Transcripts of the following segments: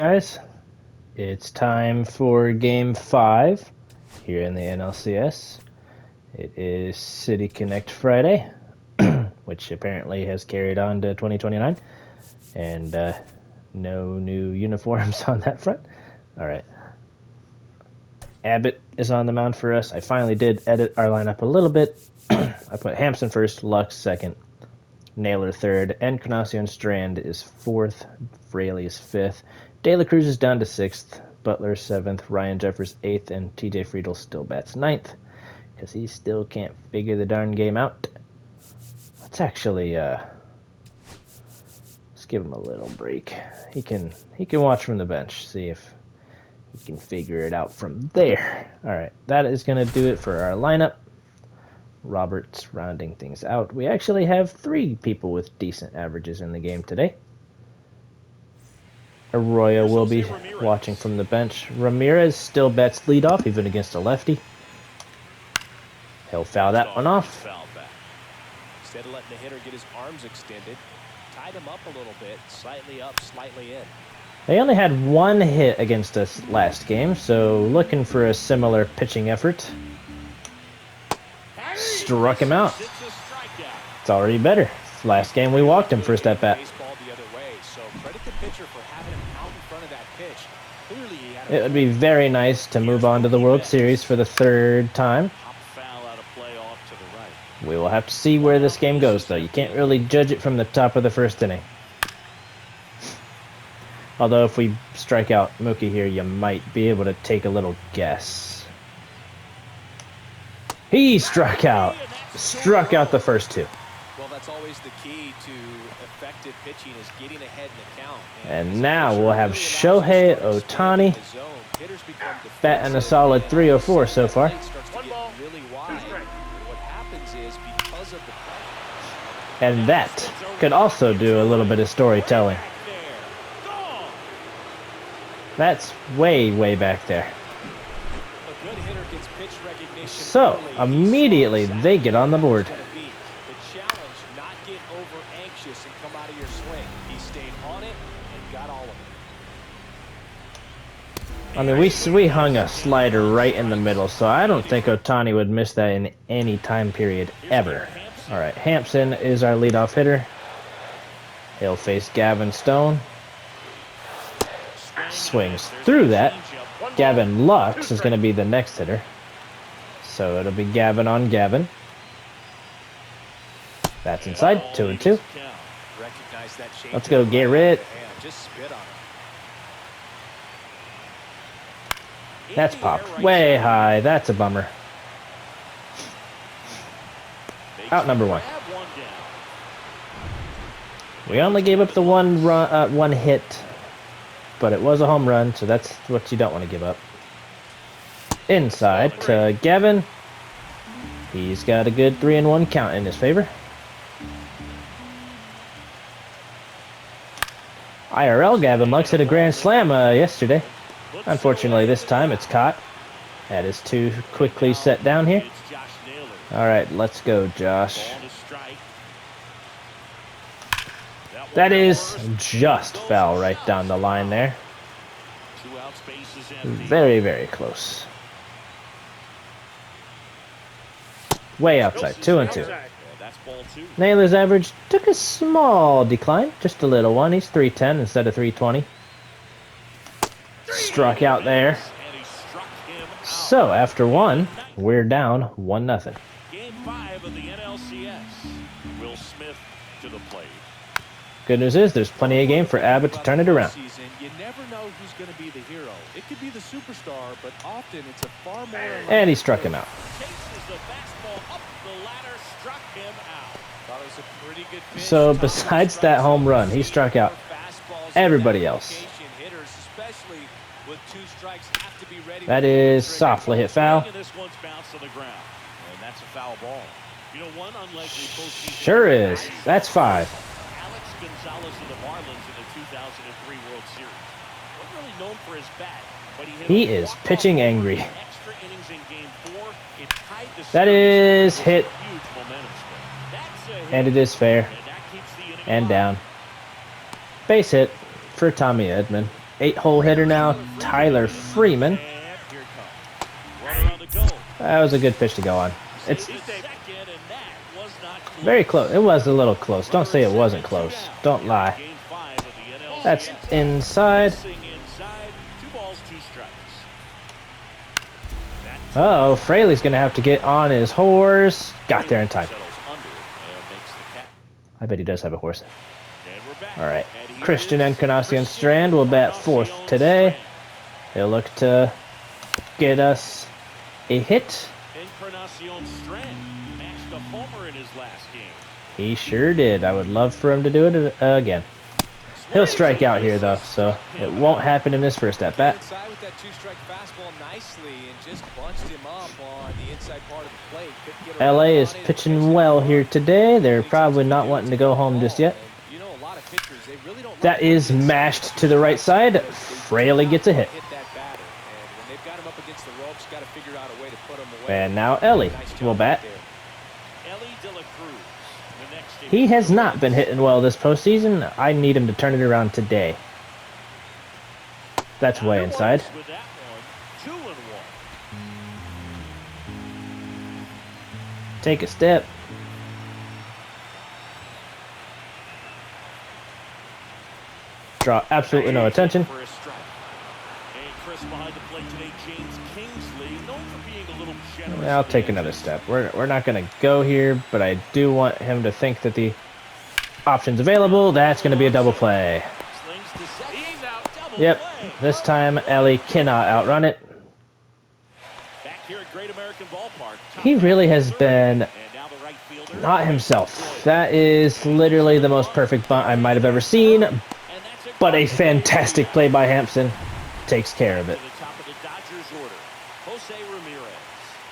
Guys, it's time for Game 5 here in the NLCS. It is City Connect Friday, which apparently has carried on to 2029, and no new uniforms on that front. Alright. Abbott is on the mound for us. I finally did edit our lineup a little bit. I put Hampson first, Lux second, Naylor third, Encarnacion Strand is fourth, Fraley is fifth, De La Cruz is down to sixth, Butler seventh, Ryan Jeffers eighth, and TJ Friedel still bats ninth because he still can't figure the darn game out. Let's actually let's give him a little break. He can watch from the bench, see if he can figure it out from there. All right, that is going to do it for our lineup. Robert's rounding things out. We actually have 3 people with decent averages in the game today. Arroyo will be watching from the bench. Ramirez still bats leadoff, even against a lefty. He'll foul that one off. Instead of letting the hitter get his arms extended, tied him up a little bit, slightly up, slightly in. They only had 1 hit against us last game, so looking for a similar pitching effort. Struck him out. It's already better. Last game we walked him first at bat. It would be very nice to move on to the World Series for the 3rd time. We will have to see where this game goes, though. You can't really judge it from the top of the 1st inning. Although if we strike out Mookie here, you might be able to take a little guess. He struck out. Struck out the first 2. Well, that's always the key to effective pitching is getting ahead in the count. And now we'll have Shohei Ohtani batting a solid 304 so far. And that could also do a little bit of storytelling. That's way, way back there. So, immediately they get on the board. I mean, we hung a slider right in the middle, so I don't think Ohtani would miss that in any time period ever. All right, Hampson is our leadoff hitter. He'll face Gavin Stone. Swings through that. Gavin Lux is going to be the next hitter. So it'll be Gavin on Gavin. That's inside, 2-2. Let's go, Garrett. That's popped way high. That's a bummer. Out number 1. We only gave up the one hit, but it was a home run, so that's what you don't want to give up. Inside to Gavin. He's got a good 3-1 count in his favor. IRL Gavin Lux hit a grand slam yesterday. Unfortunately, this time it's caught. That is too quickly set down here. All right, let's go, Josh. That is just foul right down the line there. Very, very close. Way outside, 2-2. Naylor's average took a small decline, just a little one. He's 310 instead of 320. Struck out there. So after 1, we're down 1-0. Game 5 of the NLCS. Will Smith to the plate. Good news is there's plenty of game for Abbott to turn it around. You never know who's going to be the hero. It could be the superstar, but often it's a far more. And he struck him out. So besides that home run, he struck out everybody else. That is softly hit foul. Sure is. That's 5. He is pitching angry. That is hit. And it is fair. And down. Base hit for Tommy Edman. 8-hole hitter now, Tyler Freeman. And here comes. Runner on the go. That was a good pitch to go on. It's Second, and that was not close. very close. It was a little close. Don't say it wasn't close. Don't lie. Game 5 of the NLCS. That's inside. Missing inside. 2 balls, 2 strikes. Uh-oh, Fraley's going to have to get on his horse. Got there in time. Settles under and makes the catch. I bet he does have a horse. And we're back. All right. And here Christian is Encarnacion Strand will bat fourth today. He'll look to get us a hit. Encarnacion Strand matched a homer in his last game. He sure did. I would love for him to do it again. He'll strike out here, though, so it won't happen in his first at-bat. Inside with that 2-strike fastball nicely and just bunched him up on the inside part of the plate. Couldn't get LA around is on it. pitching well here today. They're probably not wanting to go home just yet. You know, a lot of pitchers, they really don't That is mashed to the right side. Fraley gets a hit. hit that batter. And when they've got him up against the ropes, got to figure out a way to put him away. And now Ellie Nice job will bat. there. Ellie De La Cruz. The next He has not been hitting well this postseason. I need him to turn it around today. That's way inside. With that one, 2-1. Take a step. Draw absolutely no attention. For a strike. And Chris behind the plate today, James Kingsley, known for being a little generous. I'll take another step. We're not going to go here, but I do want him to think that the option's available. That's going to be a double play. Slings to second. He's out. Double Yep, play. this time Ellie cannot outrun it. Back here at Great American Ballpark. He really has been And now the right fielder. not himself. That is literally the most perfect bunt I might have ever seen, And that's it. but a fantastic play by Hampson takes care of it. To the top of the Dodgers order. Jose Ramirez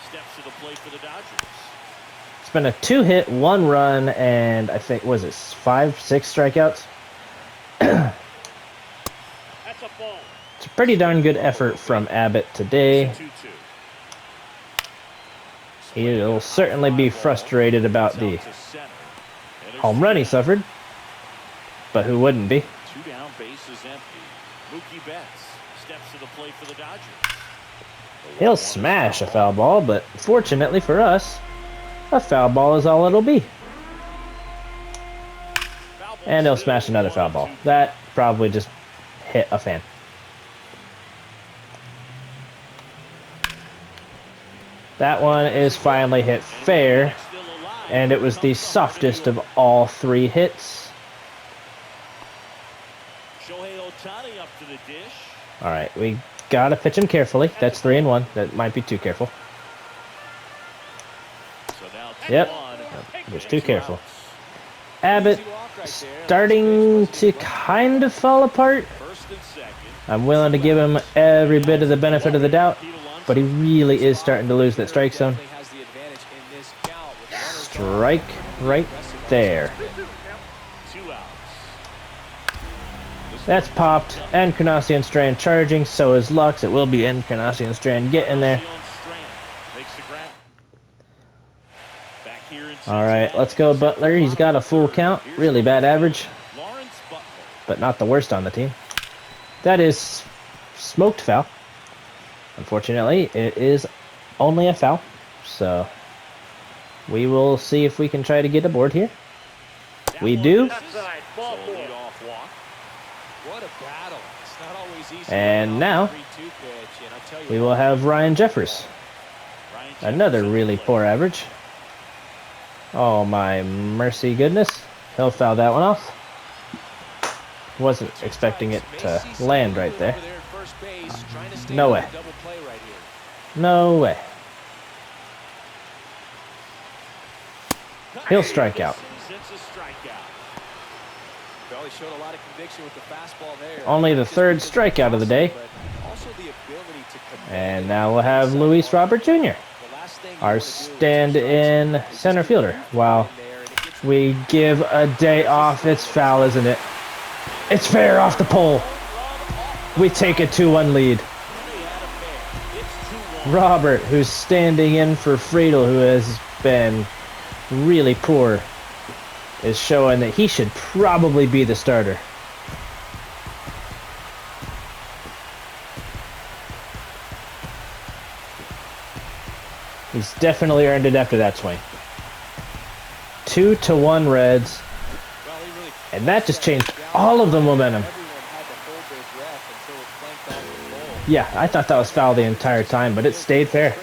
steps to the plate for the Dodgers. It's been a 2-hit, 1-run, and I think, was it 5, 6 strikeouts? That's a ball. It's a pretty darn good effort from Abbott today. 2-2. He'll certainly be frustrated about the To center. And there's home run he suffered, but who wouldn't be? 2 down, bases empty. Mookie Betts steps to the plate for the Dodgers. He'll smash a foul ball, but fortunately for us, a foul ball is all it'll be. And he'll smash another foul ball. That probably just hit a fan. That one is finally hit fair, and it was the softest of all 3 hits. Shohei Ohtani up to the dish. All right, we gotta pitch him carefully. That's 3-1. That might be too careful. So now Yep. 2-1. Was too careful. Abbott starting to kind of fall apart. First and second. I'm willing to give him every bit of the benefit of the doubt, but he really is starting to lose that strike zone. Definitely has the advantage in this count with runners Strike right there. 2 outs. That's popped. Encarnacion Strand charging, so is Lux. It will be Encarnacion Strand getting there. Strand makes the grab. Back here in All right, let's go Butler. He's got a full count. Really bad average, Lawrence Butler. but not the worst on the team. That is smoked foul. Unfortunately, it is only a foul, so we will see if we can try to get aboard here. We do. So a leadoff walk. What a battle. It's not always easy. And now, 3-2 pitch, and I'll tell you we what, will have Ryan Jeffers. Ryan Another Jefferson really play. poor average. Oh my mercy goodness. He'll foul that one off. Wasn't expecting it to land right there. over at first base, trying to stay No on way. the double play right here. No way. He'll strike out. Since a strikeout. Well, he showed a lot of conviction with the fastball there. Only the 3rd strikeout of the day. But also the ability to command And it. now we'll have Luis Robert Jr., The last thing you our wanna do is stand-in just center fielder. While in there and it gets we give a day off, it's foul, isn't it? It's fair off the pole. We take a 2-1 lead. Robert, who's standing in for Friedel, who has been really poor, is showing that he should probably be the starter. He's definitely earned it after that swing. 2-1 Reds. Well, he really And that just changed all of the momentum. everyone had to hold their breath until it clanked off the ball. Yeah, I thought that was foul the entire time, but it stayed fair.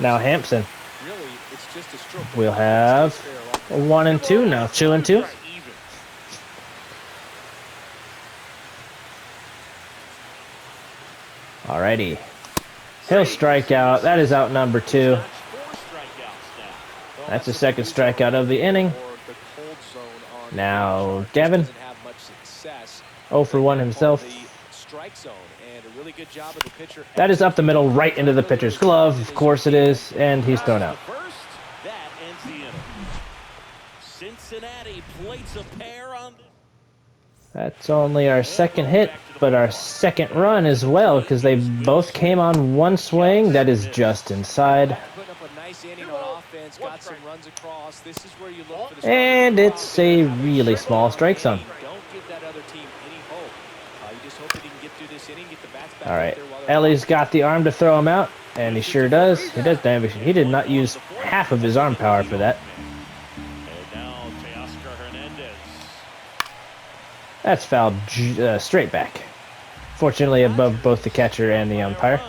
Now Hampson. Really, it's just a stroke. We'll have 1-2 now, 2-2. Alrighty. He'll strike out. That is out number 2. That's the second strikeout of the inning. Now Gavin. 0 for 1 himself. That is up the middle, right into the pitcher's glove. Of course it is, and he's thrown out. That ends the inning. Cincinnati plates a pair on. That's only our second hit, but our second run as well, because they both came on one swing. That is just inside. And it's a really small strike zone. All right, Ellie's got the arm to throw him out, and he sure does. He does damage. He did not use half of his arm power for that. That's fouled straight back. Fortunately, above both the catcher and the umpire.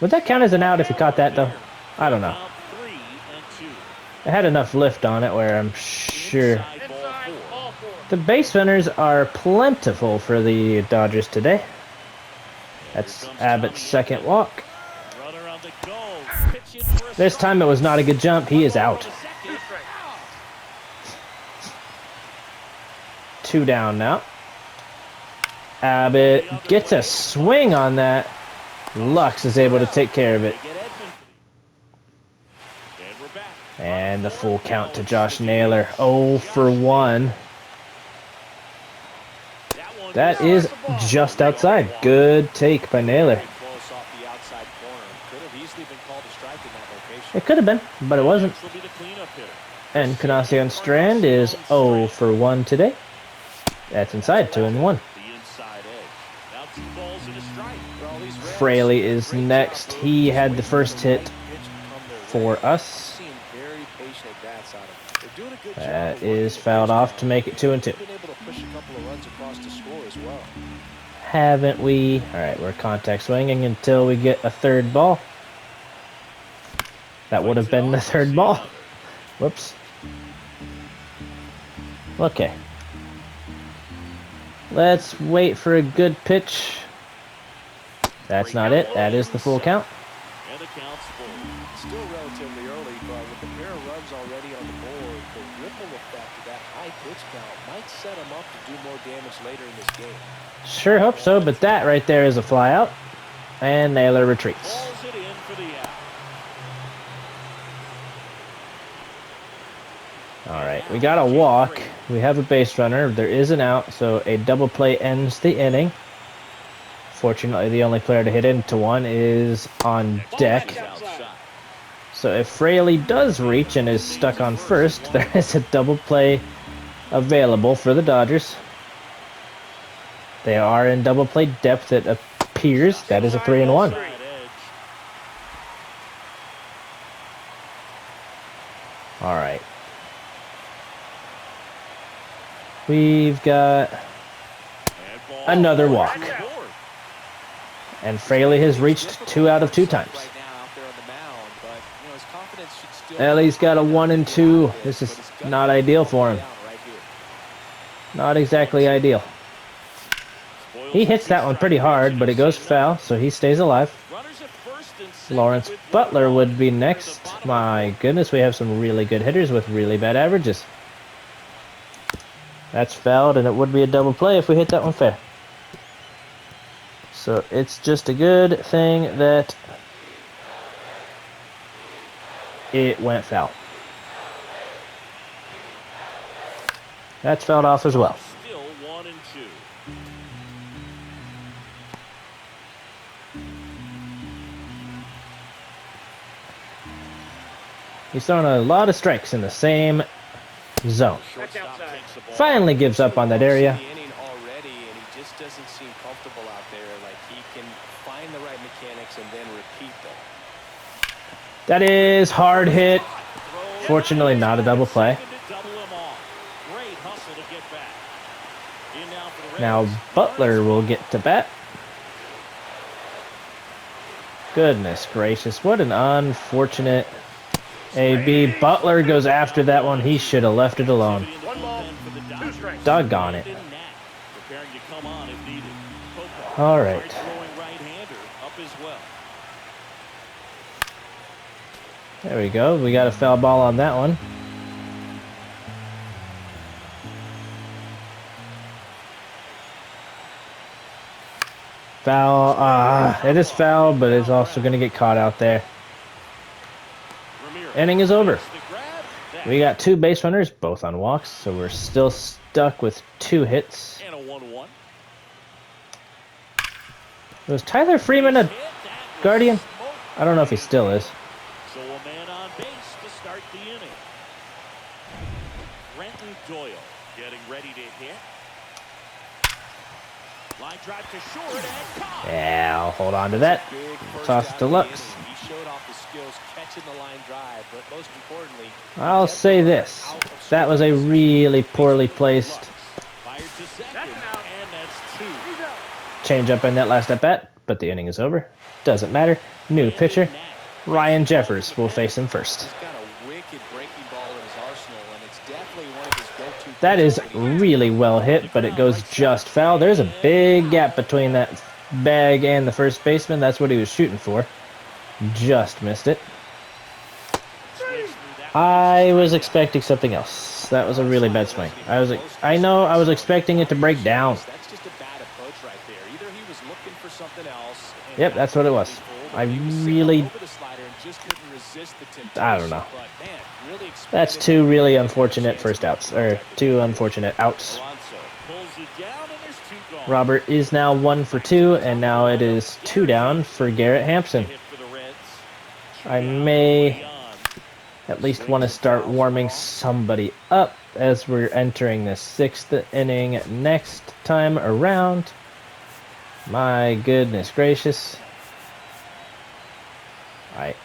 Would that count as an out if he caught that, though? I don't know. It had enough lift on it where I'm sure. The base runners are plentiful for the Dodgers today. That's Abbott's second walk. This time it was not a good jump. He is out. 2 down now. Abbott gets a swing on that. Lux is able to take care of it. And the full count to Josh Naylor. 0 for 1. That is just outside. Good take by Naylor. It could have been, but it wasn't. And Canasian Strand is 0 for 1 today. That's inside, 2-1. Fraley is next. He had the first hit for us. That is fouled off to make it 2-2. Haven't we? All right, we're contact swinging until we get a third ball. That would have been the third ball. Whoops. Okay. Let's wait for a good pitch. That's not it. That is the full count. Still relatively early, but with a pair of runs already on the board, the ripple effect of that high pitch count might set him up to do more damage later in this game. Sure hope so, but that right there is a fly out. And Naylor retreats. Alright, we got a walk. We have a base runner. There is an out, so a double play ends the inning. Fortunately, the only player to hit into one is on deck. So if Fraley does reach and is stuck on first, there is a double play available for the Dodgers. They are in double play depth, it appears. That is a 3-1. Alright. We've got another walk. And Fraley has reached 2 out of 2 times. Ellie's got a 1-2. This is not ideal for him. Not exactly ideal. He hits that one pretty hard, but it goes foul, so he stays alive. Lawrence Butler would be next. My goodness, we have some really good hitters with really bad averages. That's fouled, and it would be a double play if we hit that one fair. So it's just a good thing that it went foul. That's fouled off as well. Still 1-2. He's thrown a lot of strikes in the same zone. Finally gives up on that area. Already, and he just doesn't seem comfortable out there. Like he can find the right mechanics and then repeat them. That is hard hit. Fortunately, not a double play. Now Butler will get to bat. Goodness gracious, what an unfortunate AB. Butler goes after that one. He should have left it alone. Doggone it. All right. There we go. We got a foul ball on that one. Foul. It is foul, but it's also going to get caught out there. Inning is over. We got 2 base runners, both on walks, so we're still stuck with 2 hits. Was Tyler Freeman a Guardian? I don't know if he still is. So a man on base to start the inning. Brenton Doyle getting ready to hit. Line drive to short and caught. Yeah, I'll hold on to that. Toss it to Lux. He showed off the skills catching the line drive, but most importantly, I'll say this. That was a really poorly placed Fired to second, and that's 2. change up in that last at bat, but the inning is over. Doesn't matter. New pitcher, Ryan Jeffers, will face him first. he's got a wicked breaking ball in his arsenal, and it's definitely one of his go-to. That is really well hit, but it goes just foul. There's a big gap between that bag and the first baseman. That's what he was shooting for. Just missed it. I was expecting something else. That was a really bad swing. I was expecting it to break down. That's just a bad approach right there. Either he was looking for something else. Yep, that's what it was. I really, I don't know. That's 2 really unfortunate first outs, or 2 unfortunate outs. Robert is now 1 for 2, and now it is 2 down for Garrett Hampson. I may at least want to start warming somebody up as we're entering the 6th inning next time around. My goodness gracious. I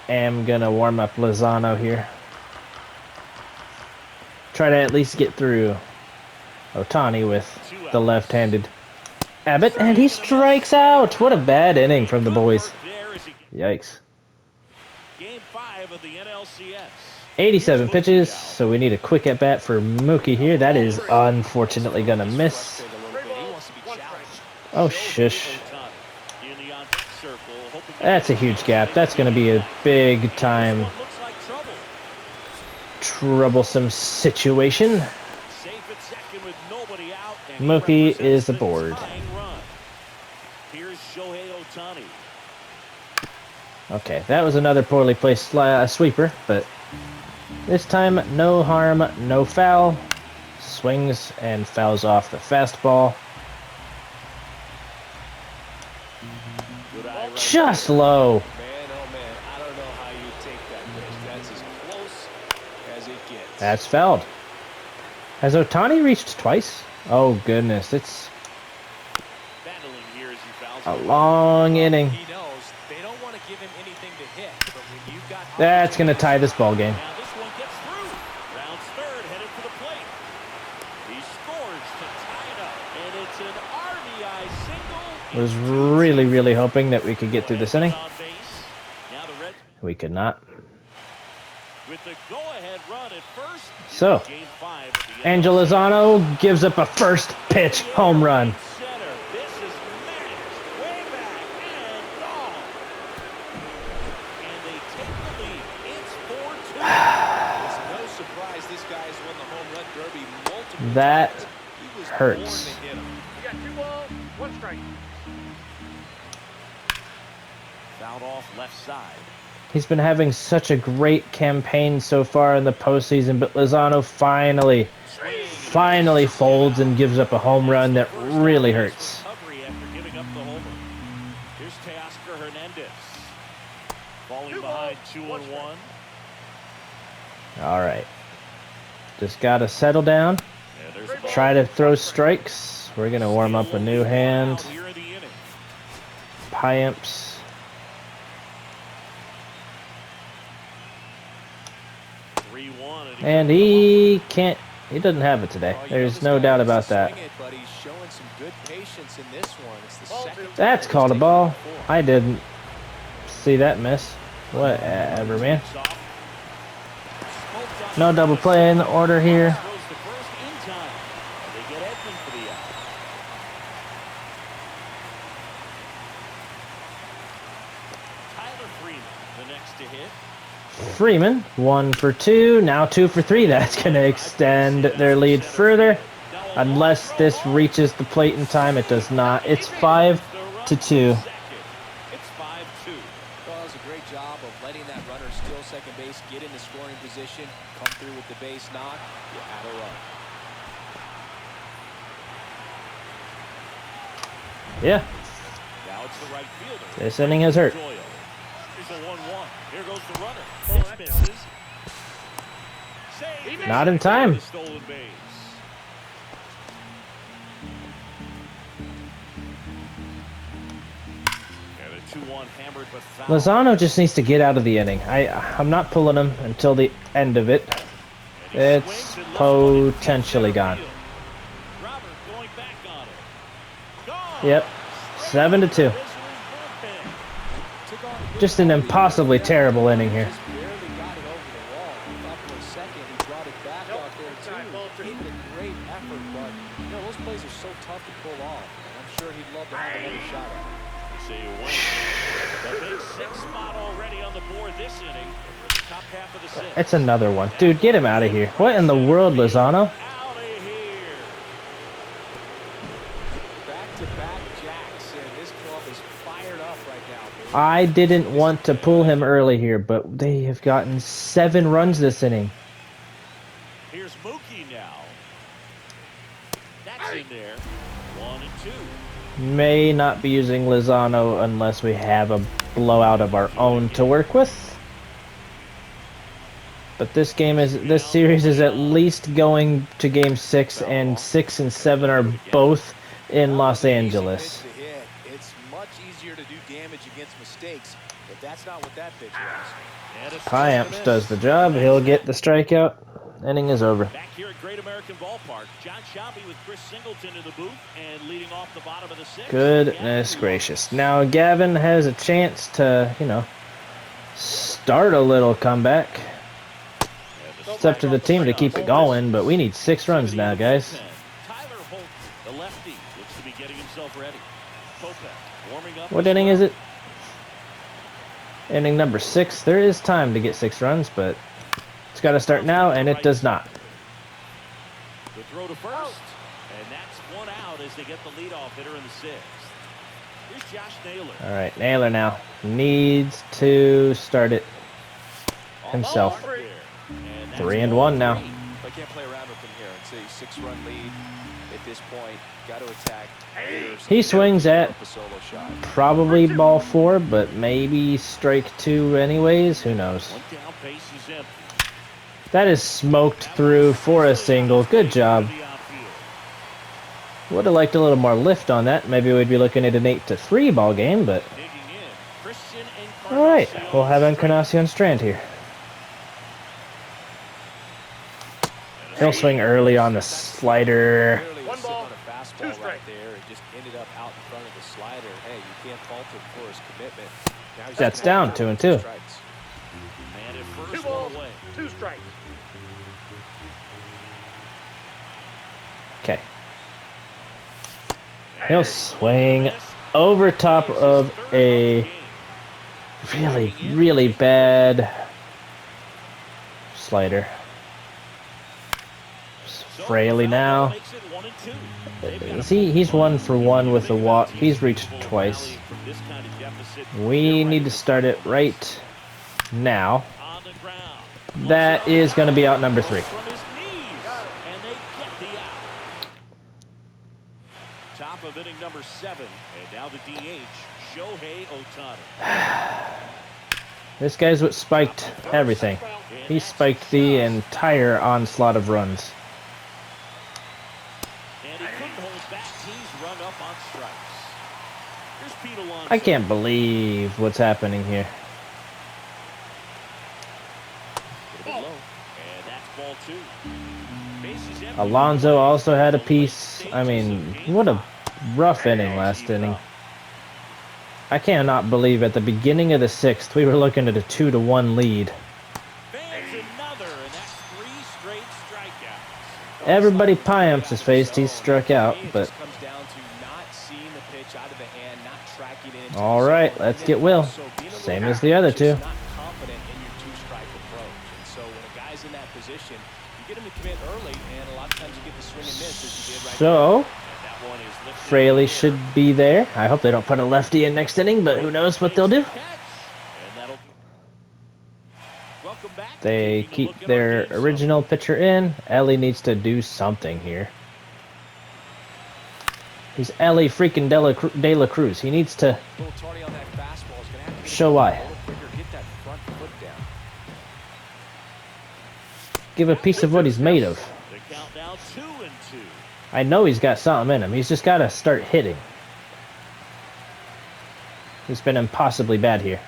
am going to warm up Lozano here. Try to at least get through Ohtani with the left-handed Abbott, and he strikes out. What a bad inning from the boys. Yikes. Game 5 of the NLCS. 87 pitches, so we need a quick at-bat for Mookie here. That is unfortunately going to miss. Oh, shush. That's a huge gap. That's going to be a big-time troublesome situation. Mookie is aboard. Okay, that was another poorly placed sweeper, but this time no harm, no foul. Swings and fouls off the fastball. Just low. Man, oh man, I don't know how you take that pitch. That's as close as it gets. That's fouled. Has Ohtani reached twice? Oh goodness, it's a long inning. He knows they don't want to give him anything to hit, but when you've got That's gonna tie this ball game. Now this one gets through. Rounds third, headed for the plate. He scores to tie it up, and it's an RBI single. Was really hoping that we could get through this inning. We could not. With the go-ahead run at first. So, Angel Lozano gives up a first pitch home run. This is matched way back and gone. And they take the lead. It's 4-2. It's no surprise this guy's won the home run derby multiple That times. He was hurts. born to hit 'em. You got 2 balls, 1 strike. Fouled off left side. He's been having such a great campaign so far in the postseason, but Lozano finally folds and gives up a home run that really hurts. Recovery after giving up the homer. Here's Teoscar Hernandez. Falling behind 2-1. All right. Just got to settle down. Yeah, there's a ball. Try to throw strikes. We're going to warm up a new hand. Here in the inning. Piamps. And he can't. He doesn't have it today. Oh, you know There's this no guy doubt wants to about that. swing it, but he's showing some good patience in this one. It's the Ball second two. time That's he's called a taken ball. before. I didn't see that miss. Whatever, man. No double play in order here. Throws the first in time. And they get Edmund for the out. Tyler Freeman, the next to hit. Freeman, 1 for 2, now 2 for 3. That's going to extend their lead further. Unless this reaches the plate in time, it does not. It's 5 to 2. It's 5-2. Well, it was a great job of letting that runner steal second base, get in the scoring position, come through with the base knock. You had a run. Yeah, Now it's the right fielder. this inning has hurt. Doyle. Here's a 1-1. Here goes the runner. Pitch misses. Save. Not in time. The stolen base. And a 2-1 hammered but foul. Lozano just needs to get out of the inning. I'm not pulling him until the end of it. And he It's swings and left one in potentially center gone. field. Robert going back on it. Gone. Yep, 7 to 2. This was bullpen. Took on a good Just an ball. impossibly terrible inning here. Just barely got it over the wall. I thought for a second he brought it back out there Time, ball too. three. Gave it a great effort, but you know those plays are so tough to pull off. And I'm sure he'd love to have another shot at it. So you win. The big sixth spot already on the board this inning. Top half of the sixth. It's another one. Dude, get him out of here. What in the world, Lozano? Out of here. Back-to-back jacks, and this club is fired up right now. I didn't want to pull him early here, but they have gotten 7 runs this inning. Here's Mookie now. That's in there. 1 and 2. May not be using Lozano unless we have a blowout of our own to work with. But this series is at least going to game 6, and 6 and 7 are both in Los Angeles. It's much easier to do damage against mistakes, but that's not what that pitch was. And a Piamps does the job. He'll get the strikeout. Inning is over. Back here at Great American Ballpark, John Shelby with Chris Singleton in the booth and leading off the bottom of the sixth. Goodness gracious. Now Gavin has a chance to, start a little comeback. It's up to the team to keep it going, but we need 6 runs now, guys. Tyler Holt, the lefty, looks to be getting himself ready. Kopech warming up. What inning is it? Inning number 6. There is time to get 6 runs, but it's got to start now, and it does not. The throw to first, and that's 1 out as they get the leadoff hitter in the 6th. Here's Josh Naylor. All right, Naylor now needs to start it himself. 3-1 now. I can't play around with him here. It's a 6-run lead at this point. Got to attack. He swings at a solo shot. probably ball 4, but maybe strike 2 anyways. Who knows? One down, base is empty. That is smoked through for a single. Good job. Would have liked a little more lift on that. Maybe we'd be looking at an 8-3 ball game, but all right, we'll have Encarnacion Strand here. He'll swing early on the slider. One ball, On a fastball 2 right strikes. there. It just ended up out in front of the slider. Hey, you can't fault him for his commitment. Now he's That's gonna down, have 2 and 2. strikes. And at 2 first, balls, one away. 2 strikes. Okay. He'll swing over top of a really, really bad slider. Fraley now. He's 1 for 1 with the walk. He's reached twice. We need to start it right now. That is going to be out number 3. Top of inning number 7, and now the DH, Shohei Ohtani. This guy's what spiked everything. He spiked the entire onslaught of runs. And he couldn't hold back teams run up on strikes. Here's Pete Alonso. I can't believe what's happening here. A bit low. And that's ball Bases empty. Alonso also had a piece. I mean, what a rough inning last inning. I cannot believe at the beginning of the 6th we were looking at a 2-1 lead. Fans another, and that's 3 straight strikeouts. Everybody Piamps has faced, he's struck out, but comes down to not seeing the pitch out of the hand, not tracking it into all the right, zone, let's and get then Will. also being a little Same as the other two. just not confident in your 2-strike approach. And so when a guy's in that position, you get him to commit early, and a lot of times you get the swing and miss as you did right So, And that one is lifted Fraley in the air. should be there. I hope they don't put a lefty in next inning, but who knows what they'll do. Catch. And that'll... Welcome back. They Taking a keep look at their our game original pitcher in. Ellie needs to do something here. He's Ellie freaking De La Cruz. He needs to A little tardy on that fastball. Is going to have to get show it why. a little quicker, get that front foot down. Give a piece of what he's made of. The count now 2-2. I know he's got something in him. He's just got to start hitting. He's been impossibly bad here.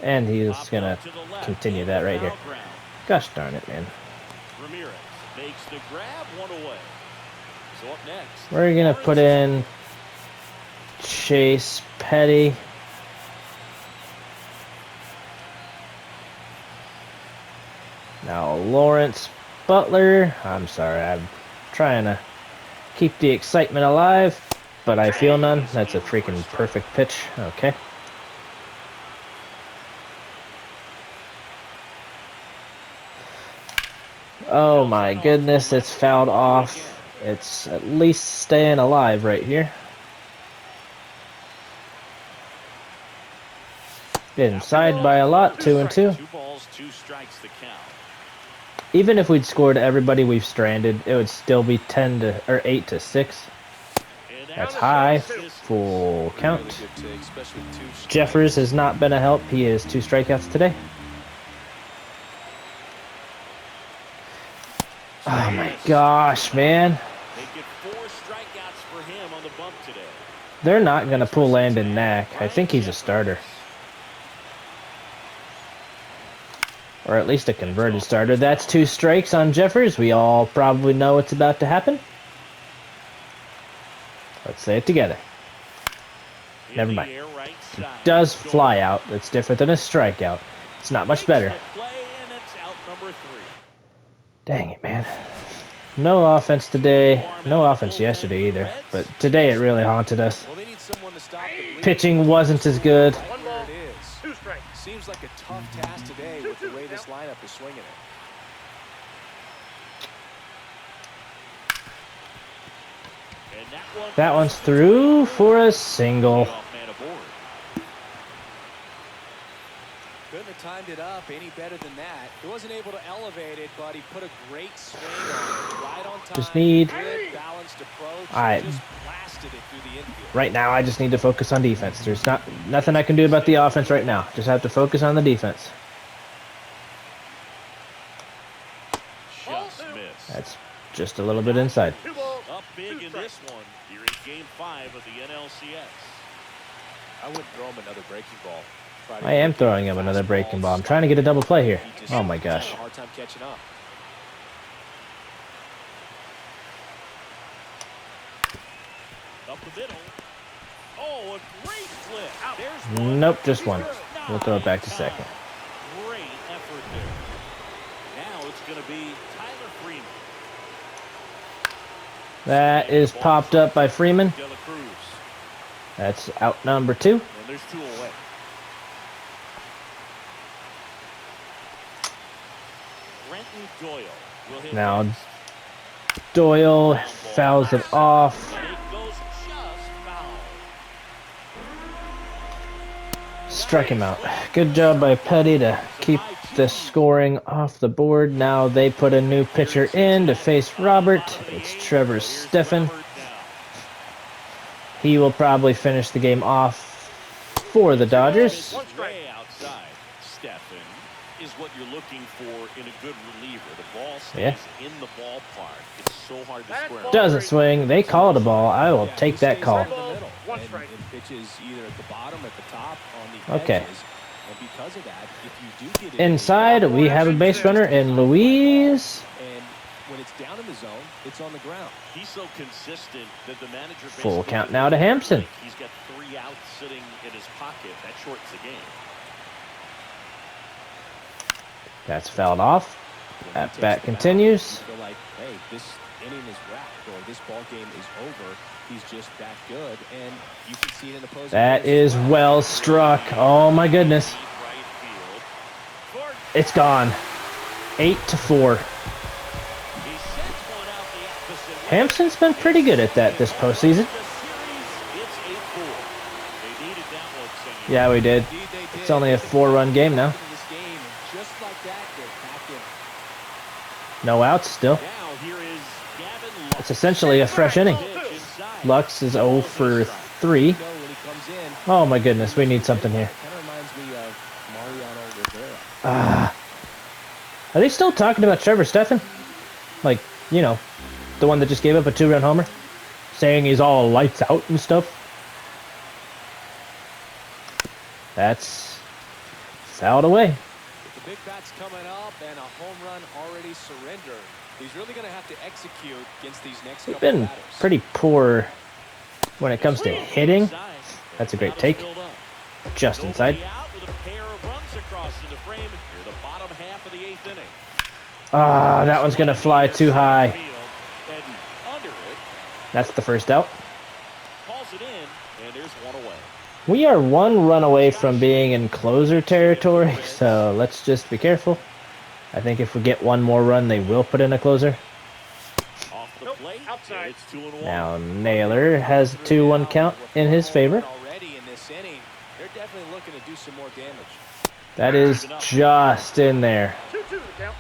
And he's going to continue that right here. Gosh darn it, man. Ramirez makes the grab, 1 away. So up next. We're going to put in Chase Petty. Now Lawrence Butler. I'm sorry, I'm trying to keep the excitement alive, but I feel none. That's a freaking perfect pitch. Okay. Oh my goodness, it's fouled off. It's at least staying alive right here. Inside by a lot, 2-2. 2 balls, 2 strikes the count. Even if we'd scored everybody we've stranded, it would still be 8-6. That's high. Full count. Really good take, especially with 2 strikes. Jeffers has not been a help. He has 2 strikeouts today. Oh my gosh, man. They get 4 strikeouts for him on the bump today. They're not going to pull Landon Knack. I think he's a starter. Or at least a converted starter. That's 2 strikes on Jeffers. We all probably know what's about to happen. Let's say it together. Never mind. Does fly out. That's different than a strikeout. It's not much better. Dang it, man. No offense today. No offense yesterday either. But today it really haunted us. Well, they need someone to stop the bleed. Pitching wasn't as good. Right 1 where ball, it is. 2 strikes. Seems like a tough task today with the way this lineup is swinging it. That one's through for a single. Couldn't have timed it up any better than that. He wasn't able to elevate it, but he put a great swing on it. Right on time. Just need... Good, balanced approach. Just blasted it through the infield. Right now, I just need to focus on defense. There's nothing I can do about the offense right now. Just have to focus on the defense. Just missed. That's just a little bit inside. 2 balls, Up 2 big in strikes. this one here in Game 5 of the NLCS. I wouldn't throw him another breaking ball. I am throwing him another breaking ball. I'm trying to get a double play here. Oh my gosh. Had a hard time catching up. Up the middle. Oh, a great flip. There's one. Nope, just one. We'll throw it back to second. Great effort there. Now it's going to be Tyler Freeman. That is popped up by Freeman. De La Cruz. That's out number 2. And there's 2 away. Brenton Doyle will hit Now next. Doyle fouls it off. And it goes just foul. Struck him out. Good job by Petty to keep the scoring off the board. Now they put a new pitcher in to face Robert. It's Trevor Steffen. He will probably finish the game off for the Dodgers. Way outside. Steffen is what you're looking for in a good reliever. The ball stays in the ballpark. It's so hard to square. Doesn't swing. They call it a ball. I will take that call. In the middle. 1 strike. And pitches either at the bottom, at the top, on the Okay. edges. And because of that, if you do get Inside, we have a base runner in Louise. and when it's down in the zone, it's on the ground. He's so consistent that the manager Full basically count now to Hampson. He's got 3 outs sitting in his pocket. That shortens the game. That's fouled off. At bat continues. You feel like, hey, this inning is wrapped, or this ball game is over. He's just that good, and you can see it in the opposing. That is well struck. Oh my goodness. It's gone. 8-4. Hampson's been pretty good at that this postseason. Yeah, we did. It's only a 4-run game now. No outs still. It's essentially a fresh inning. Lux is 0 for 3. Oh my goodness, we need something here. Are they still talking about Trevor Stephan? Like, you know, the one that just gave up a 2-run homer? Saying he's all lights out and stuff? That's fouled away. The big bat's coming up and a home run already surrendered. He's really going to have to execute against these next couple We've been batters. pretty poor when it comes to hitting. That's a great take. Just inside. Ah, that one's going to fly too high. That's the first out. We are 1 run away from being in closer territory, so let's just be careful. I think if we get 1 more run, they will put in a closer. Outside. Now Naylor has a 2-1 count in his favor. That is just in there. 2-2 the count.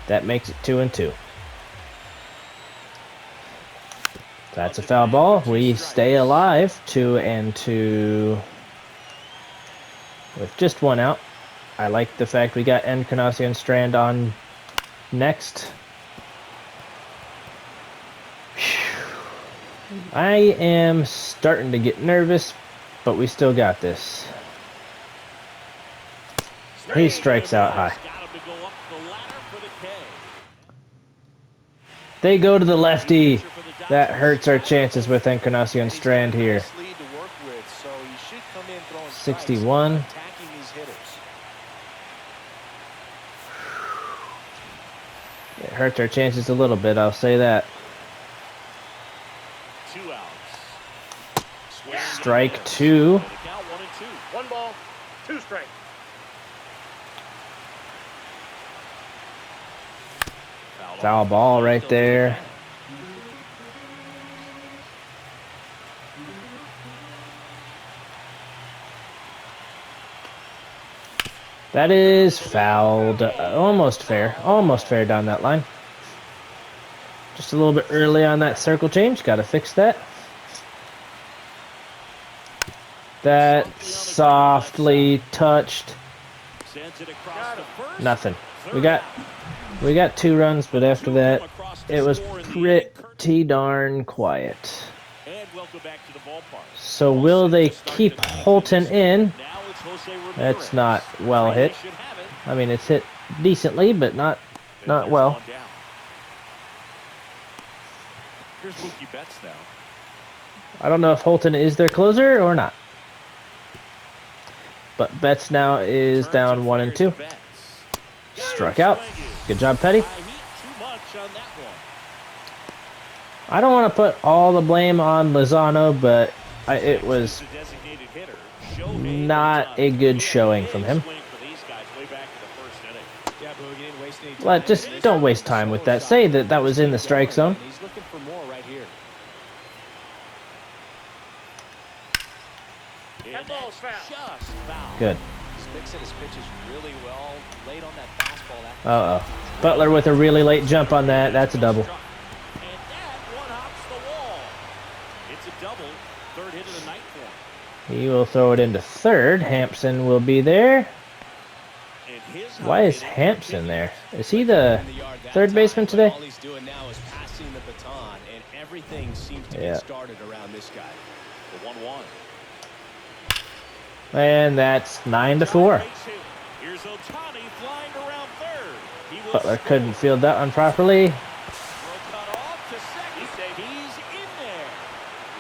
That makes it 2-2. That's a foul ball. We stay alive, 2-2 with just 1 out. I like the fact we got Encarnacion Strand on next. I am starting to get nervous, but we still got this. He strikes out high. They go to the lefty. That hurts our chances with Encarnacion Strand here. 61. It hurts our chances a little bit, I'll say that. 2 outs. Strike 2. 1 ball, 2 strikes. Foul ball right there. That is fouled. Almost fair. Almost fair down that line. Just a little bit early on that circle change. Got to fix that. That softly touched. Nothing. We got 2 runs, but after that, it was pretty darn quiet. So will they keep Holton in? That's not well hit. I mean, it's hit decently, but not well. I don't know if Holton is their closer or not. But Betts now is down 1-2. Struck out. Good job, Petty. I don't want to put all the blame on Lozano, but it was not a good showing from him. But just don't waste time with that. Say that was in the strike zone. He's looking for more right here. That ball's foul. Good. He's mixing his pitches really well. Late on that fastball. Uh-oh. Butler with a really late jump on that. That's a double. And that one hops the wall. It's a double. 3rd hit of the night for him. He will throw it into third. Hampson will be there. Why is Hampson there? Is he the third baseman today? All he's doing now is passing the baton, and everything seems to Yeah. get started around this guy. The 1-1. And that's 9-4. Here's Ohtani flying around third. He will Butler score. couldn't field that one properly. Throw cut off to second. He's in there.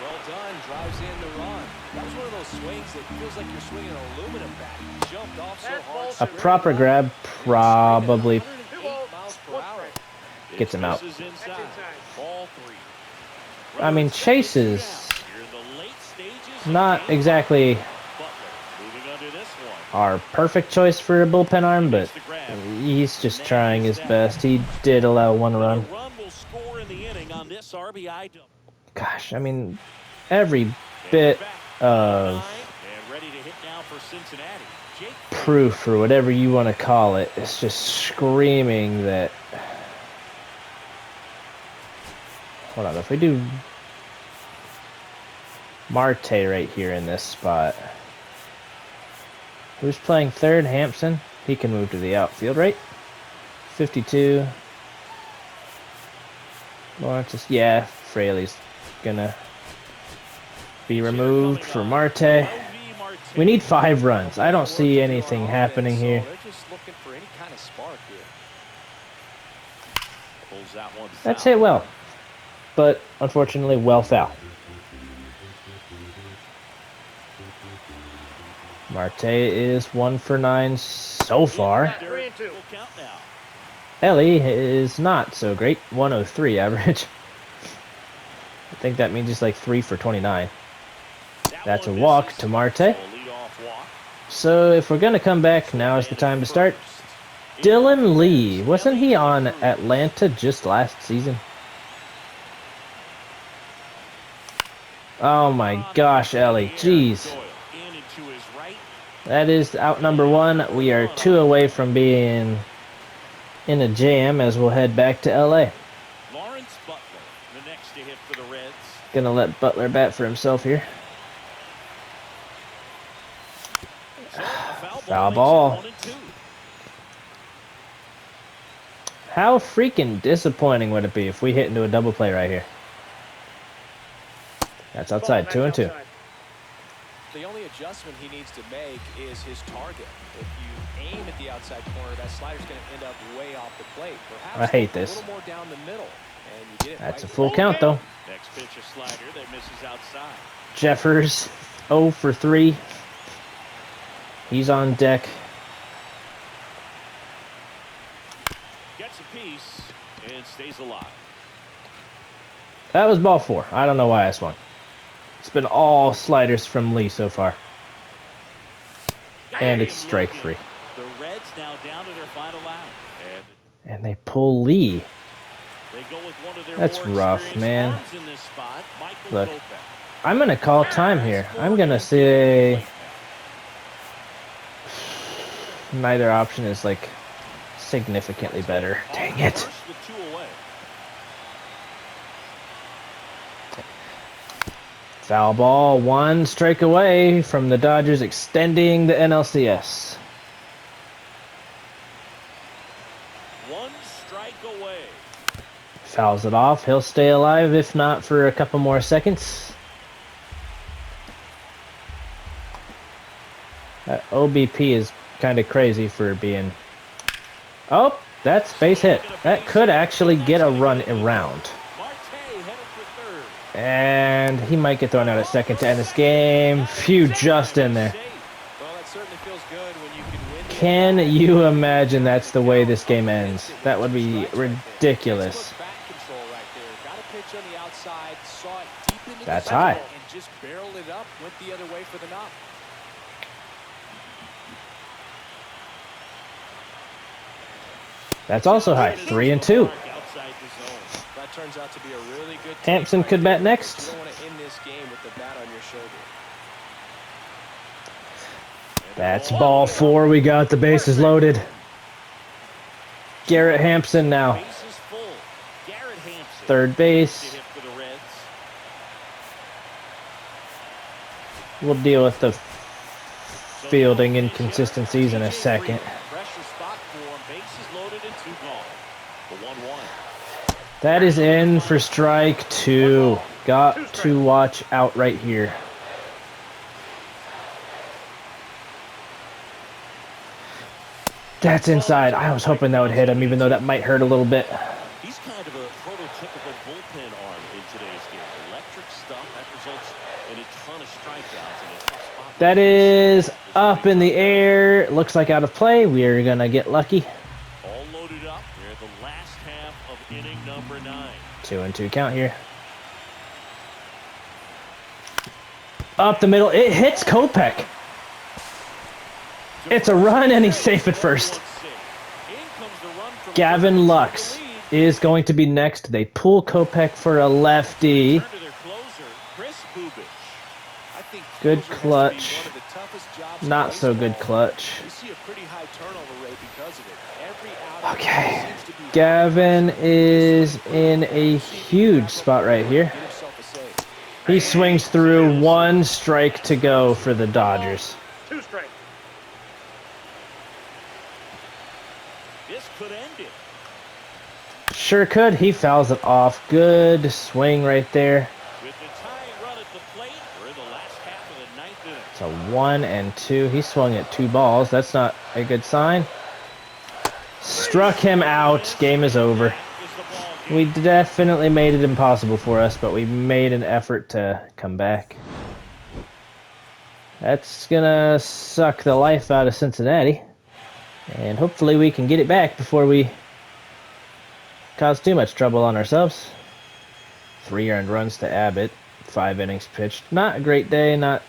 Well done, drives in the run. That was one of those swings that feels like you're swinging an aluminum bat. He jumped off so hard. A proper grab probably 108 miles per hour. gets him out. This is inside. Ball 3. I mean, Chase is You're in the late stages of not game exactly Butler moving under this one. our perfect choice for a bullpen arm, but he's just trying his best. He did allow one run. A run will score in the inning on this RBI double. Gosh, I mean, every bit of And ready to hit now for Cincinnati. Jake proof or whatever you want to call it is just screaming that. Hold on, if we do Marte right here in this spot, who's playing third? Hampson. He can move to the outfield, right? 52. Lawrence is, yeah, Fraley's gonna be removed for Marte. We need 5 runs. I don't see anything happening here. They're just looking for any kind of spark here. pulls that one That's foul. hit well, but unfortunately, well foul. Marte is 1 for 9 so far. 3-2. Full count now. Ellie is not so great, 103 average. I think that means he's like 3 for 29. That's a one walk misses. to Marte. So a leadoff walk. So if we're gonna come back, now is the time to start. Dylan Lee, wasn't he on Atlanta just last season? Oh my gosh, Ellie, jeez. In and to his right. That is out number 1. We are 2 away from being in a jam as we'll head back to LA. Lawrence Butler, the next to hit for the Reds. Gonna let Butler bat for himself here. So a Foul makes it ball. 1-2. How freaking disappointing would it be if we hit into a double play right here? That's outside, 2-2. The only adjustment he needs to make is his target. If you aim at the outside corner, that slider's going to end up way off the plate. Perhaps I hate a this. little more down the middle, and you get it That's a right full count though. Next pitch, a slider that misses outside. Jeffers, 0 for 3. He's on deck. Gets a piece and stays alive. That was ball 4. I don't know why I swung. It's been all sliders from Lee so far. And it's strike free. The Reds now down to their final out. And And they pull Lee. they go with one of their That's more rough, experienced man. arms in this spot, Michael Look. Kopech. I'm going to call time here. I'm going to say neither option is like significantly better. Dang it. First with 2 away. Foul ball, 1 strike away from the Dodgers extending the NLCS. 1 strike away. Fouls it off. He'll stay alive, if not for a couple more seconds. That OBP is kind of crazy for being... Oh, that's base hit. That could actually get a run around. Marte headed for third. And he might get thrown out at second to end this game. Phew, just in there. Well, that certainly feels good when you can win. Can you imagine that's the way this game ends? That would be ridiculous. Back control right there. Got a pitch on the outside, saw it deep into That's the high. circle, and just barreled it up, went the other way for the knock. That's also high. 3-2. Outside the zone. That turns out to be a really good take Hampson right could there. bat next. You don't want to end this game with the bat on your shoulder. That's ball 4. We got the bases loaded. Garrett Hampson now. Bases full. Garrett Hampson. Third To base. hit for the Reds. We'll deal with the fielding inconsistencies in a second. Pressure spot for him. Bases loaded and 2 gone. The 1-1. That is in for strike 2. Got to watch out right here. That's inside. I was hoping that would hit him, even though that might hurt a little bit. He's kind of a prototypical bullpen arm in today's game. Electric stuff that results in a ton of strikeouts and a tough spot. That is up in the air. Looks like out of play. We are going to get lucky. All loaded up. They're the last half of inning number 9. 2-2 count here. Up the middle. It hits Kopech. It's a run, and he's safe at first. Gavin Lux is going to be next. They pull Kopech for a lefty. Good clutch. Not so good clutch. Okay. Gavin is in a huge spot right here. He swings through, 1 strike to go for the Dodgers. 2 strikes. This could end it. Sure could. He fouls it off. Good swing right there. With the tying run at the plate, we're in the last half of the 9th inning. It's a 1-2. He swung at 2 balls. That's not a good sign. Struck him out. Game is over. We definitely made it impossible for us, but we made an effort to come back. That's gonna suck the life out of Cincinnati. And hopefully we can get it back before we cause too much trouble on ourselves. 3 earned runs to Abbott. 5 innings pitched. Not a great day, not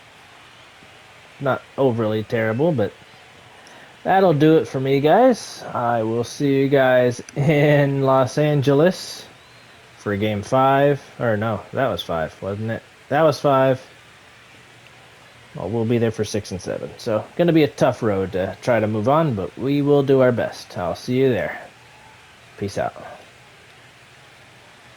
overly terrible, but that'll do it for me, guys. I will see you guys in Los Angeles for Game 5. Or no, that was 5, wasn't it? That was 5. Well, we'll be there for 6 and 7. So, going to be a tough road to try to move on, but we will do our best. I'll see you there. Peace out.